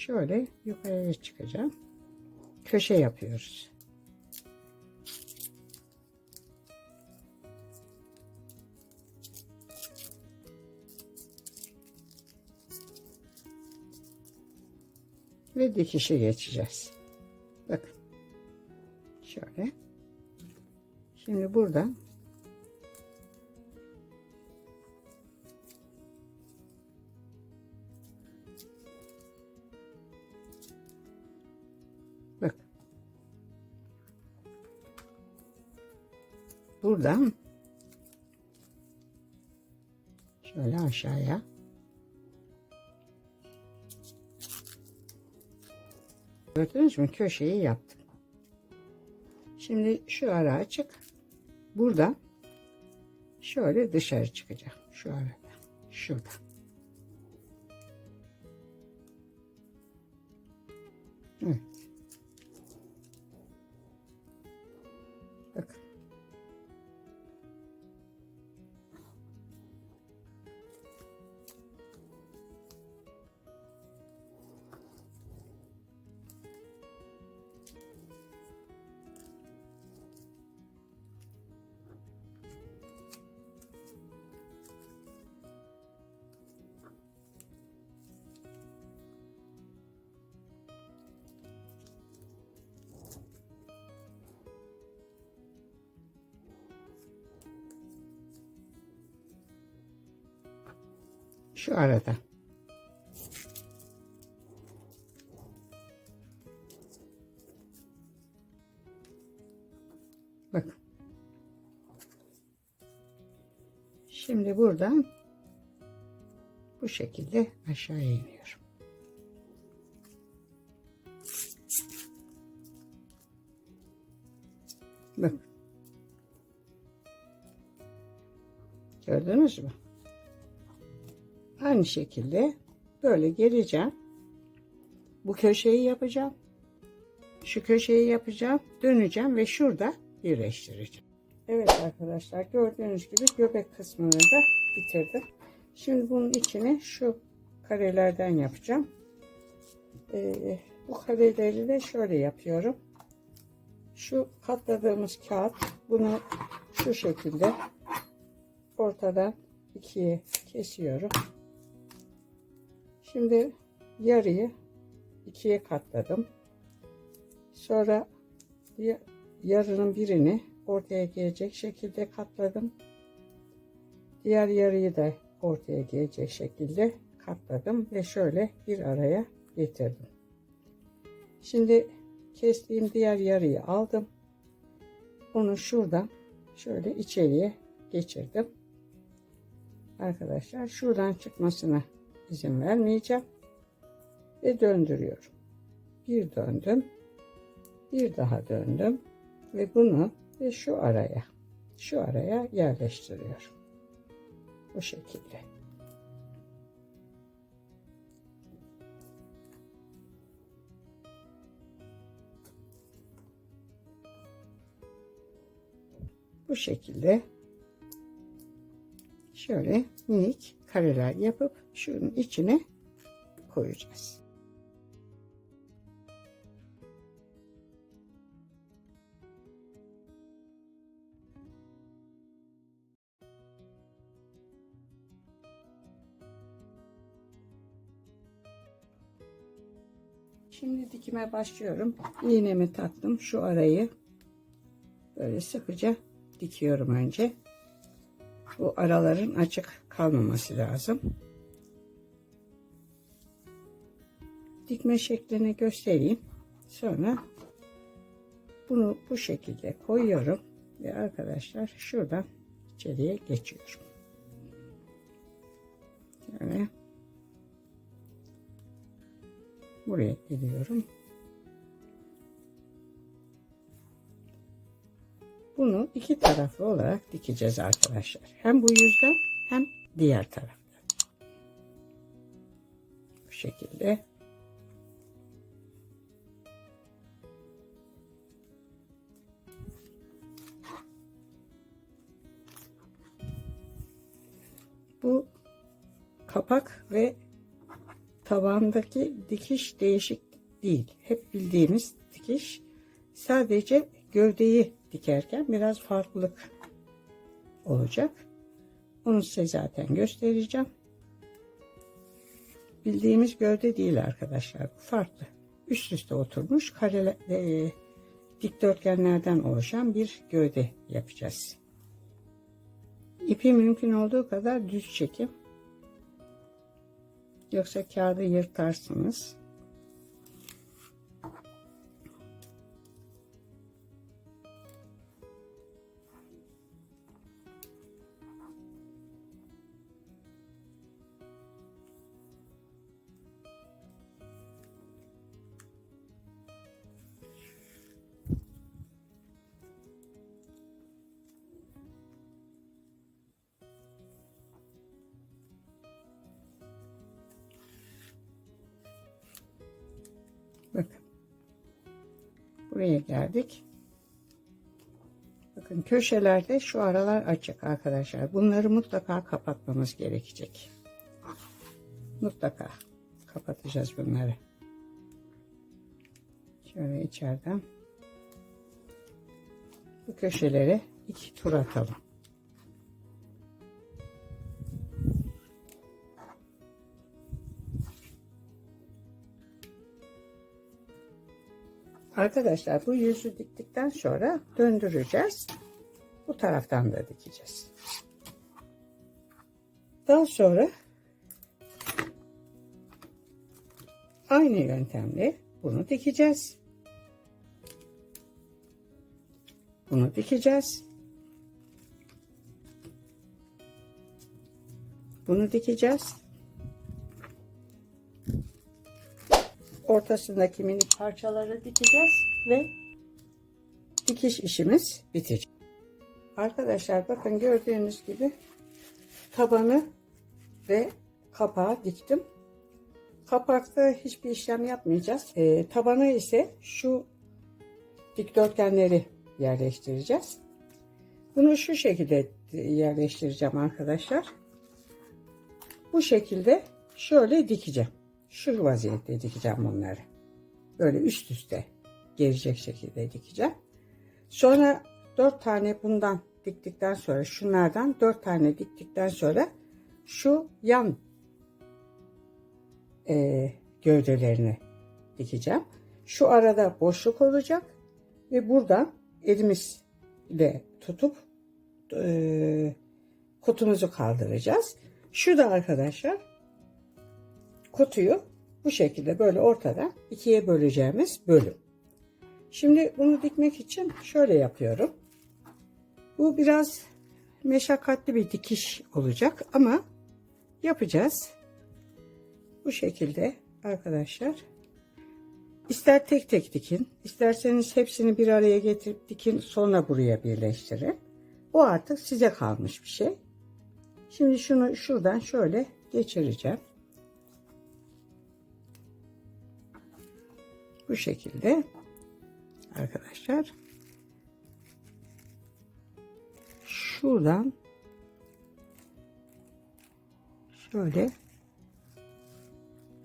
şöyle yukarıya çıkacağım. Köşe yapıyoruz. Ve dikişe geçeceğiz. Bakın. Şöyle. Şimdi buradan bak. Buradan şöyle aşağıya gördünüz mü? Köşeyi yaptım. Şimdi şu ara açık. Buradan şöyle dışarı çıkacağım. Şu arada. Şurada. Evet. Bakın. Şu arada. Bakın. Şimdi buradan bu şekilde aşağıya iniyorum. Bakın. Gördünüz mü? Aynı şekilde böyle geleceğim. Bu köşeyi yapacağım. Şu köşeyi yapacağım. Döneceğim ve şurada birleştireceğim. Evet arkadaşlar, gördüğünüz gibi göbek kısmını da bitirdim. Şimdi bunun içine şu karelerden yapacağım. Bu kareleri de şöyle yapıyorum. Şu katladığımız kağıt, bunu şu şekilde ortadan ikiye kesiyorum. Şimdi yarıyı ikiye katladım. Sonra yarının birini ortaya gelecek şekilde katladım. Diğer yarıyı da ortaya gelecek şekilde katladım ve şöyle bir araya getirdim. Şimdi kestiğim diğer yarıyı aldım. Onu şuradan şöyle içeriye geçirdim. Arkadaşlar, şuradan çıkmasına izin vermeyeceğim ve döndürüyorum. Bir döndüm, bir daha döndüm ve bunu ve şu araya yerleştiriyorum. Bu şekilde. Bu şekilde şöyle minik kareler yapıp şunun içine koyacağız. Şimdi dikime başlıyorum. İğnemi taktım. Şu arayı böyle sıkıca dikiyorum önce. Bu araların açık kalmaması lazım. Dikme şeklini göstereyim. Sonra bunu bu şekilde koyuyorum ve arkadaşlar şuradan içeriye geçiyorum. Şöyle buraya geliyorum. Bunu iki taraflı olarak dikeceğiz arkadaşlar. Hem bu yüzden hem diğer tarafta. Bu şekilde. Bu kapak ve tabandaki dikiş değişik değil. Hep bildiğimiz dikiş. Sadece gövdeyi dikerken biraz farklılık olacak. Onu size zaten göstereceğim. Bildiğimiz gövde değil arkadaşlar. Bu farklı. Üst üste oturmuş kare, dikdörtgenlerden oluşan bir gövde yapacağız. İpi mümkün olduğu kadar düz çekin. Yoksa kağıdı yırtarsınız. Bakın. Buraya geldik. Bakın köşelerde şu aralar açık arkadaşlar. Bunları mutlaka kapatmamız gerekecek. Mutlaka kapatacağız bunları. Şöyle içeriden bu köşelere 2 tur atalım. Arkadaşlar bu yüzü diktikten sonra döndüreceğiz. Bu taraftan da dikeceğiz. Daha sonra aynı yöntemle bunu dikeceğiz. Bunu dikeceğiz. Bunu dikeceğiz. Ortasındaki minik parçaları dikeceğiz ve dikiş işimiz bitecek. Arkadaşlar bakın gördüğünüz gibi tabanı ve kapağı diktim. Kapakta hiçbir işlem yapmayacağız. Tabana ise şu dikdörtgenleri yerleştireceğiz. Bunu şu şekilde yerleştireceğim arkadaşlar. Bu şekilde şöyle dikeceğim. Şu vaziyette dikeceğim bunları. Böyle üst üste gelecek şekilde dikeceğim. Sonra 4 tane bundan diktikten sonra şunlardan 4 tane diktikten sonra şu yan gövdelerini dikeceğim. Şu arada boşluk olacak ve buradan elimizle tutup kutumuzu kaldıracağız. Şu da arkadaşlar kutuyu bu şekilde böyle ortadan ikiye böleceğimiz bölüm. Şimdi bunu dikmek için şöyle yapıyorum. Bu biraz meşakkatli bir dikiş olacak ama yapacağız. Bu şekilde arkadaşlar. İster tek tek dikin, isterseniz hepsini bir araya getirip dikin sonra buraya birleştirin. O artık size kalmış bir şey. Şimdi şunu şuradan şöyle geçireceğim. Bu şekilde arkadaşlar. Şuradan şöyle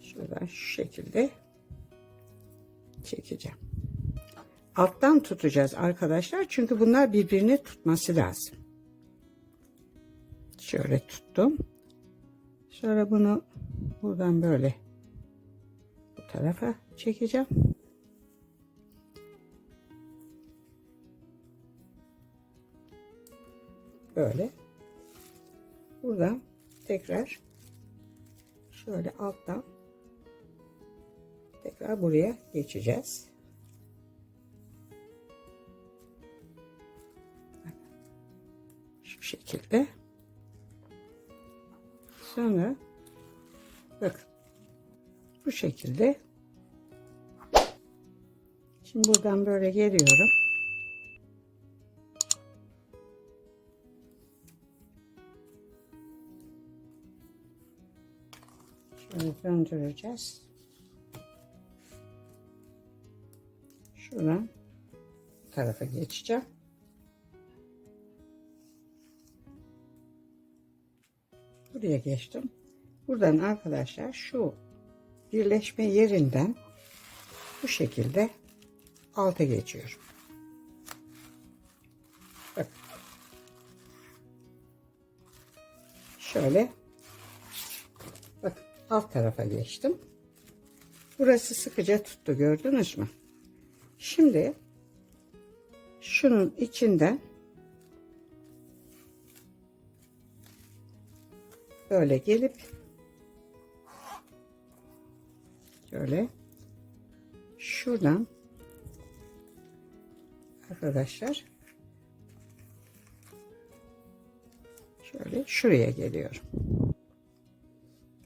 şuradan şu şekilde çekeceğim. Alttan tutacağız arkadaşlar. Çünkü bunlar birbirini tutması lazım. Şöyle tuttum. Sonra bunu buradan böyle bu tarafa çekeceğim. Böyle. Buradan tekrar şöyle alttan tekrar buraya geçeceğiz. Şu şekilde. Sonra bakın bu şekilde. Şimdi buradan böyle geliyorum. Şöyle döndüreceğiz. Şuradan bu tarafa geçeceğim. Buraya geçtim. Buradan arkadaşlar şu birleşme yerinden bu şekilde alta geçiyorum. Bak. Şöyle bak, alt tarafa geçtim. Burası sıkıca tuttu, gördünüz mü? Şimdi şunun içinden böyle gelip şöyle şuradan arkadaşlar şöyle şuraya geliyorum.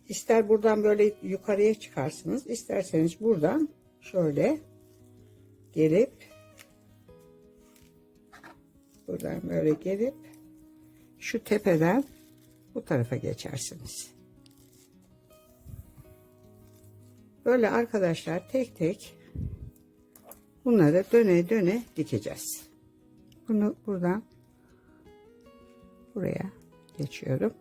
İster buradan böyle yukarıya çıkarsınız, isterseniz buradan şöyle gelip buradan böyle gelip şu tepeden bu tarafa geçersiniz. Böyle arkadaşlar tek tek bunları döne döne dikeceğiz. Bunu buradan buraya geçiyorum.